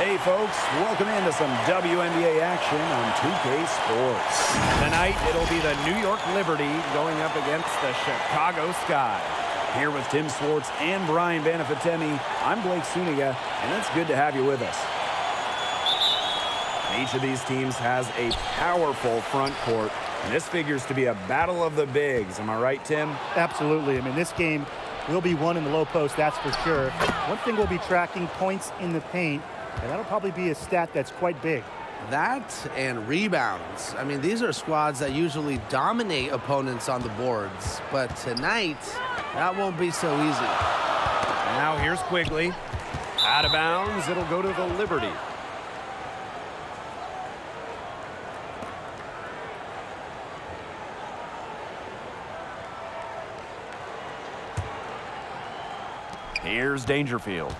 Hey folks, welcome into some WNBA action on 2K Sports. Tonight it'll be the New York Liberty going up against the Chicago Sky. Here with Tim Swartz and Brian Banafitemi, I'm Blake Suniga, and it's good to have you with us. Each of these teams has a powerful front court, and this figures to be a battle of the bigs. Am I right, Tim? Absolutely. I mean, this game will be won in the low post, that's for sure. One thing we'll be tracking points in the paint, and that'll probably be a stat that's quite big. That and rebounds. I mean, these are squads that usually dominate opponents on the boards, but tonight, that won't be so easy. Now here's Quigley. Out of bounds, it'll go to the Liberty. Here's Dangerfield.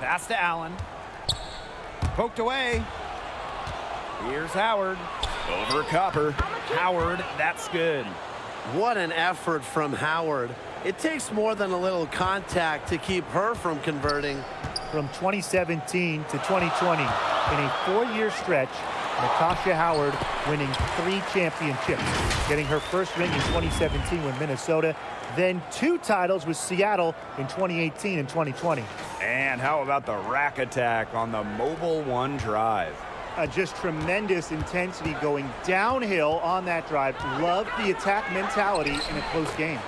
Pass to Allen. Poked away. Here's Howard. Over Copper. Howard, that's good. What an effort from Howard. It takes more than a little contact to keep her from converting. From 2017 to 2020, in a 4-year stretch, Natasha Howard winning 3 championships, getting her first ring in 2017 with Minnesota, then 2 titles with Seattle in 2018 and 2020. And how about the rack attack on the Mobile One drive? Just tremendous intensity going downhill on that drive. Love the attack mentality in a close game.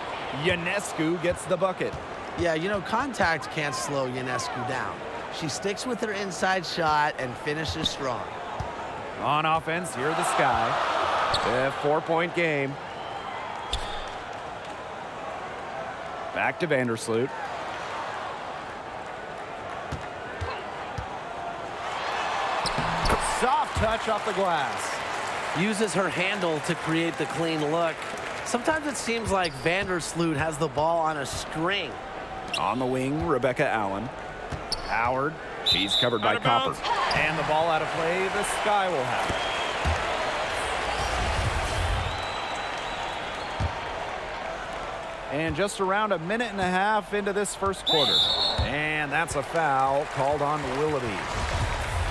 Ionescu gets the bucket. Yeah, you know, contact can't slow Ionescu down. She sticks with her inside shot and finishes strong. On offense, here the Sky. A 4-point game. Back to Vandersloot. Soft touch off the glass. Uses her handle to create the clean look. Sometimes it seems like Vandersloot has the ball on a string. On the wing, Rebecca Allen. Howard. She's covered by Copper. And the ball out of play, the Sky will have it. And just around a minute and a half into this first quarter. And that's a foul called on Willoughby.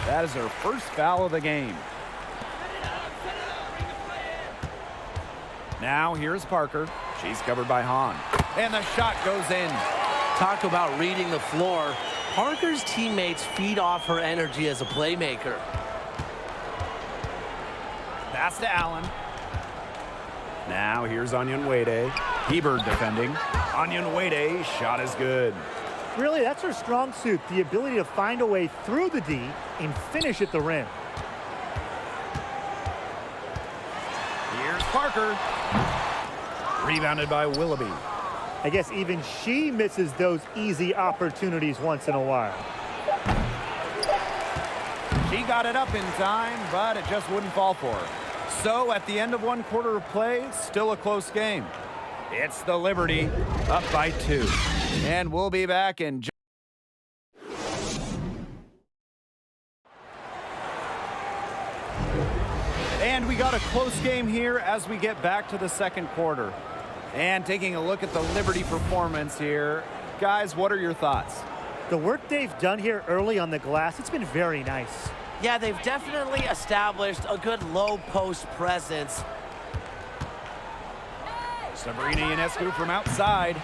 That is her first foul of the game. Now here's Parker. She's covered by Hahn. And the shot goes in. Talk about reading the floor. Parker's teammates feed off her energy as a playmaker. Pass to Allen. Now here's Onyenwere. Hebert defending. Onyenwere, shot is good. Really, that's her strong suit, the ability to find a way through the D and finish at the rim. Here's Parker. Rebounded by Willoughby. I guess even she misses those easy opportunities once in a while. She got it up in time, but it just wouldn't fall for her. So at the end of 1 quarter of play, still a close game. It's the Liberty up by 2. And we'll be back in And we got a close game here as we get back to the second quarter. And taking a look at the Liberty performance here, guys, what are your thoughts? The work they've done here early on the glass, it's been very nice. Yeah, they've definitely established a good low post presence. Sabrina Ionescu from outside.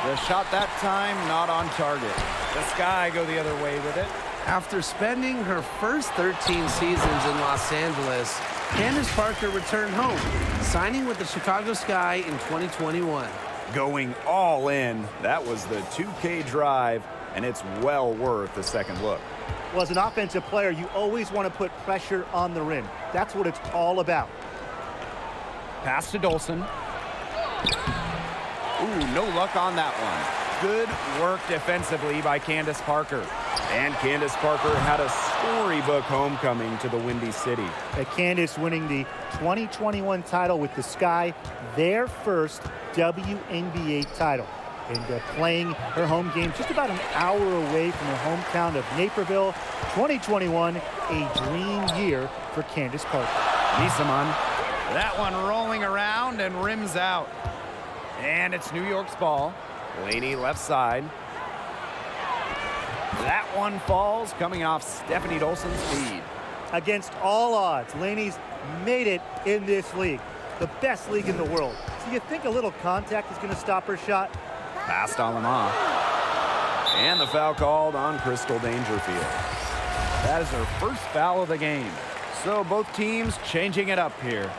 The shot that time not on target. The Sky go the other way with it. After spending her first 13 seasons in Los Angeles, Candace Parker returned home, signing with the Chicago Sky in 2021. Going all in. That was the 2K drive, and it's well worth a second look. Well, as an offensive player, you always want to put pressure on the rim. That's what it's all about. Pass to Dolson. Ooh, no luck on that one. Good work defensively by Candace Parker. And Candace Parker had a storybook homecoming to the Windy City. Candace winning the 2021 title with the Sky, their first WNBA title. And playing her home game just about an hour away from her hometown of Naperville. 2021, a dream year for Candace Parker. Nisaman, that one rolling around and rims out. And it's New York's ball. Laney left side. That one falls, coming off Stephanie Dolson's feed. Against all odds, Laney's made it in this league. The best league in the world. So you think a little contact is going to stop her shot? Passed on Lamar. And the foul called on Crystal Dangerfield. That is her first foul of the game. So both teams changing it up here.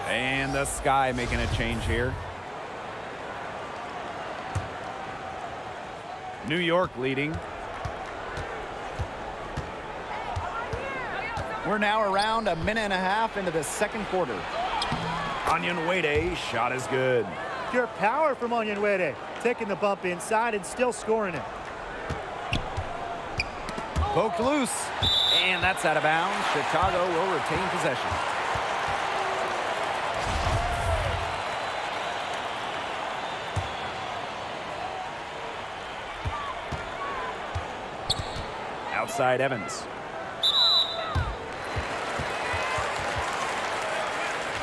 And the Sky making a change here. New York leading. We're now around a minute and a half into the second quarter. Onyenwere shot is good. Pure power from Onyenwere. Taking the bump inside and still scoring it. Poked loose. And that's out of bounds. Chicago will retain possession. Outside Evans.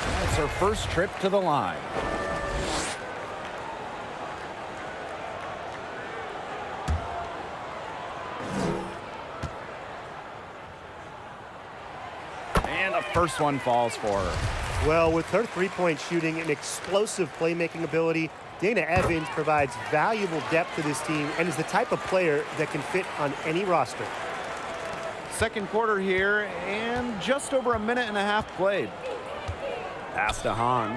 That's her first trip to the line. And the first one falls for her. Well, with her three-point shooting and explosive playmaking ability, Dana Evans provides valuable depth to this team and is the type of player that can fit on any roster. Second quarter here, and just over a minute and a half played. Pass to Hahn.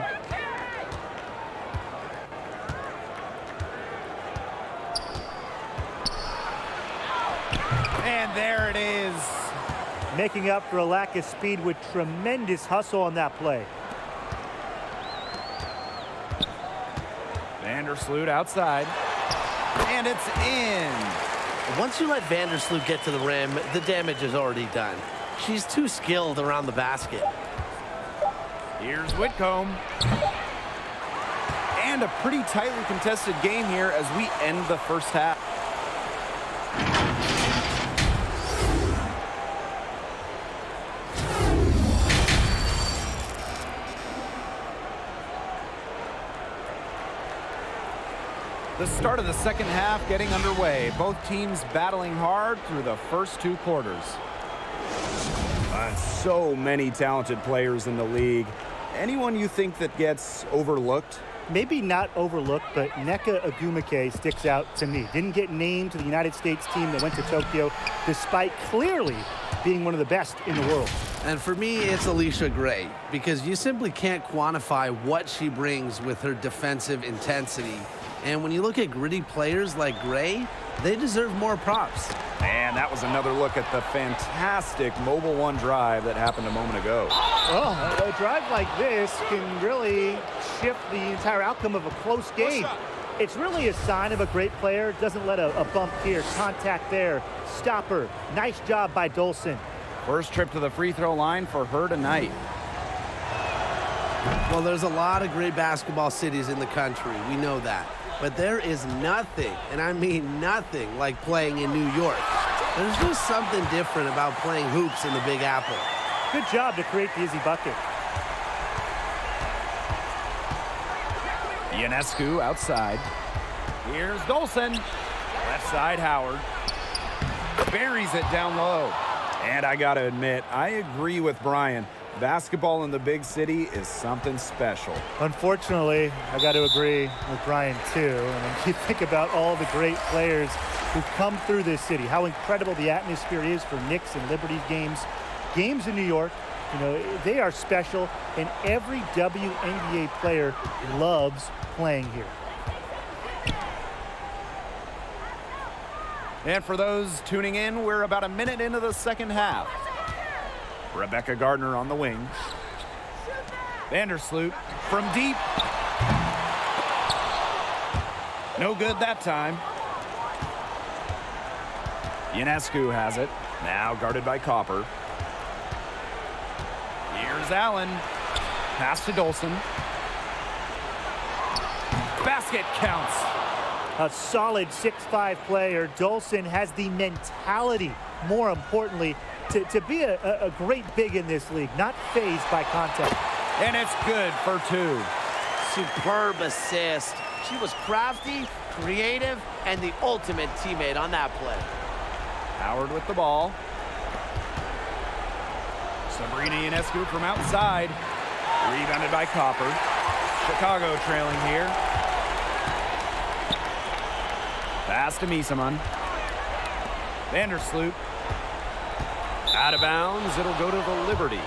And there it is. Making up for a lack of speed with tremendous hustle on that play. Vandersloot outside. And it's in. Once you let Vandersloot get to the rim, the damage is already done. She's too skilled around the basket. Here's Whitcomb. And a pretty tightly contested game here as we end the first half. The start of the second half getting underway. Both teams battling hard through the first two quarters. So many talented players in the league. Anyone you think that gets overlooked? Maybe not overlooked, but Nneka Ogwumike sticks out to me. Didn't get named to the United States team that went to Tokyo, despite clearly being one of the best in the world. And for me, it's Alicia Gray, because you simply can't quantify what she brings with her defensive intensity. And when you look at gritty players like Gray, they deserve more props. And that was another look at the fantastic Mobile One drive that happened a moment ago. Oh, a drive like this can really shift the entire outcome of a close game. It's really a sign of a great player. Doesn't let a bump here, contact there, stopper. Nice job by Dolson. First trip to the free throw line for her tonight. Well, there's a lot of great basketball cities in the country. We know that. But there is nothing, and I mean nothing, like playing in New York. There's just something different about playing hoops in the Big Apple. Good job to create the easy bucket. Ionescu outside. Here's Dolson. Left side Howard. Buries it down low. And I got to admit, I agree with Brian. Basketball in the big city is something special. Unfortunately, I got to agree with Brian too. And you think about all the great players who've come through this city, how incredible the atmosphere is for Knicks and Liberty games. Games in New York, you know, they are special, and every WNBA player loves playing here. And for those tuning in, we're about a minute into the second half. Rebecca Gardner on the wing. Vandersloot from deep. No good that time. Ionescu has it. Now guarded by Copper. Here's Allen. Pass to Dolson. Basket counts. A solid 6'5" player. Dolson has the mentality, more importantly, to be a great big in this league, not fazed by contact. And it's good for two. superb assist. She was crafty, creative, and the ultimate teammate on that play. Howard with the ball. Sabrina Ionescu from outside. Rebounded by Copper. Chicago trailing here. Pass to Misaman. Vandersloot. Out of bounds. It'll go to the Liberty.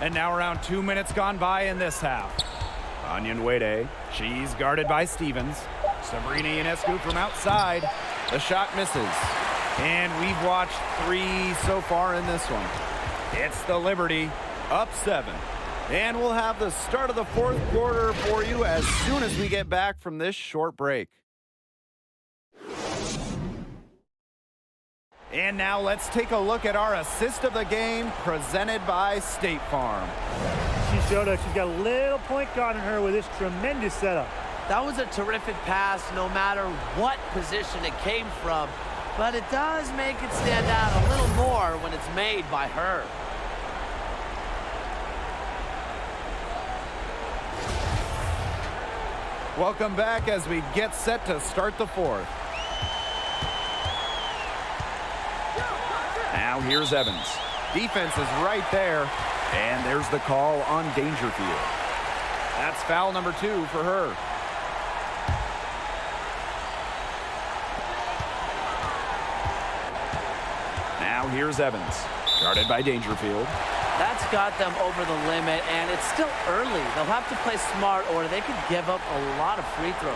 And now around 2 minutes gone by in this half. Onion Wade. She's guarded by Stevens. Sabrina Ionescu from outside. The shot misses. And we've watched 3 so far in this one. It's the Liberty, up 7. And we'll have the start of the 4th quarter for you as soon as we get back from this short break. And now let's take a look at our assist of the game presented by State Farm. She showed us she's got a little point guard in her with this tremendous setup. That was a terrific pass no matter what position it came from, but it does make it stand out a little more when it's made by her. Welcome back as we get set to start the 4th. Now here's Evans. Defense is right there, and there's the call on Dangerfield. That's foul number 2 for her. Now here's Evans, guarded by Dangerfield. That's got them over the limit, and it's still early. They'll have to play smart, or they could give up a lot of free throws.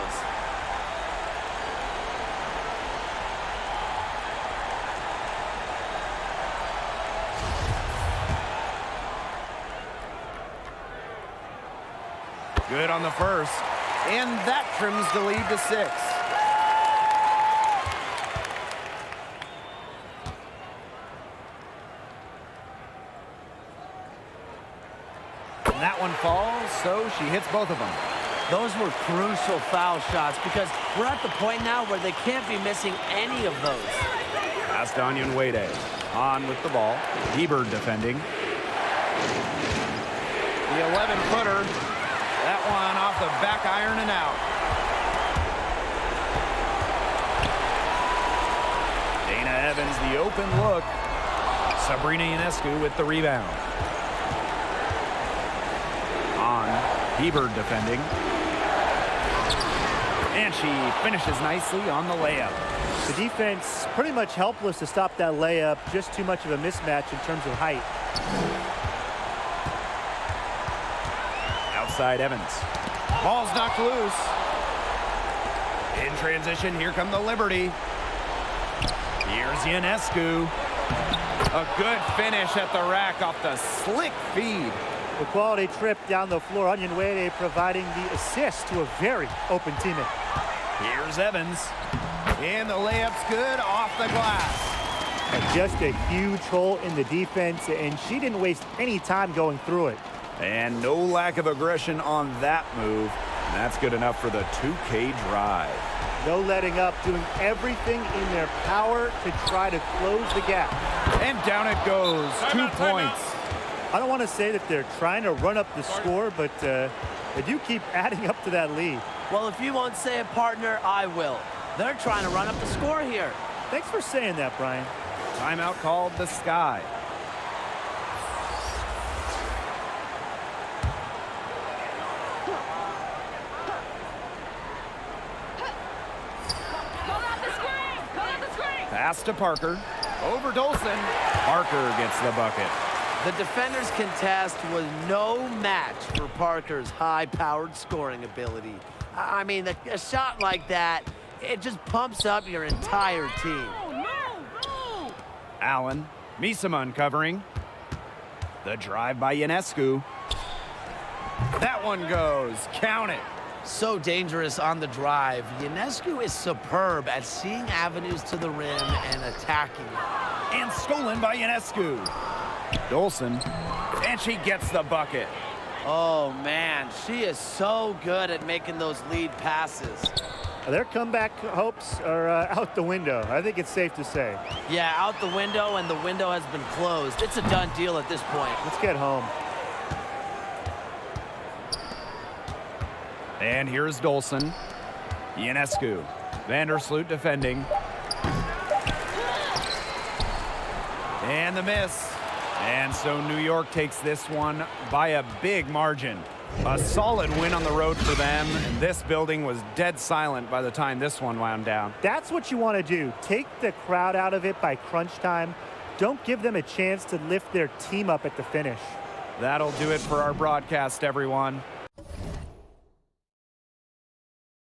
Good on the first, and that trims the lead to 6. And that one falls, so she hits both of them. Those were crucial foul shots because we're at the point now where they can't be missing any of those. Pass to Onion Wade. On with the ball. Hebert defending. The 11-footer. That one off the back iron and out. Dana Evans, the open look. Sabrina Ionescu with the rebound. On, Hebert defending. And she finishes nicely on the layup. The defense pretty much helpless to stop that layup. Just too much of a mismatch in terms of height. Outside Evans. Ball's knocked loose. In transition, here come the Liberty. Here's Ionescu. A good finish at the rack off the slick feed. The quality trip down the floor. Onion Wade providing the assist to a very open teammate. Here's Evans. And the layup's good off the glass. And just a huge hole in the defense, and she didn't waste any time going through it. And no lack of aggression on that move. And that's good enough for the 2K drive. No letting up, doing everything in their power to try to close the gap. And down it goes. 2 points. I don't want to say that they're trying to run up the score, but they do keep adding up to that lead. Well, if you won't say it, partner, I will. They're trying to run up the score here. Thanks for saying that, Brian. Timeout called the Sky. Pass to Parker. Over Dolson. Parker gets the bucket. The defender's contest was no match for Parker's high-powered scoring ability. I mean, a shot like that, it just pumps up your entire team. Allen. Misaman covering. The drive by Ionescu. That one goes. Count it. So dangerous on the drive. Ionescu is superb at seeing avenues to the rim and attacking it. And stolen by Ionescu. Dolson. And she gets the bucket. Oh, man, she is so good at making those lead passes. Their comeback hopes are out the window. I think it's safe to say. Yeah, out the window, and the window has been closed. It's a done deal at this point. Let's get home. And here's Dolson. Ionescu. Vandersloot defending. And the miss. And so New York takes this one by a big margin. A solid win on the road for them. And this building was dead silent by the time this one wound down. That's what you want to do. Take the crowd out of it by crunch time. Don't give them a chance to lift their team up at the finish. That'll do it for our broadcast, everyone.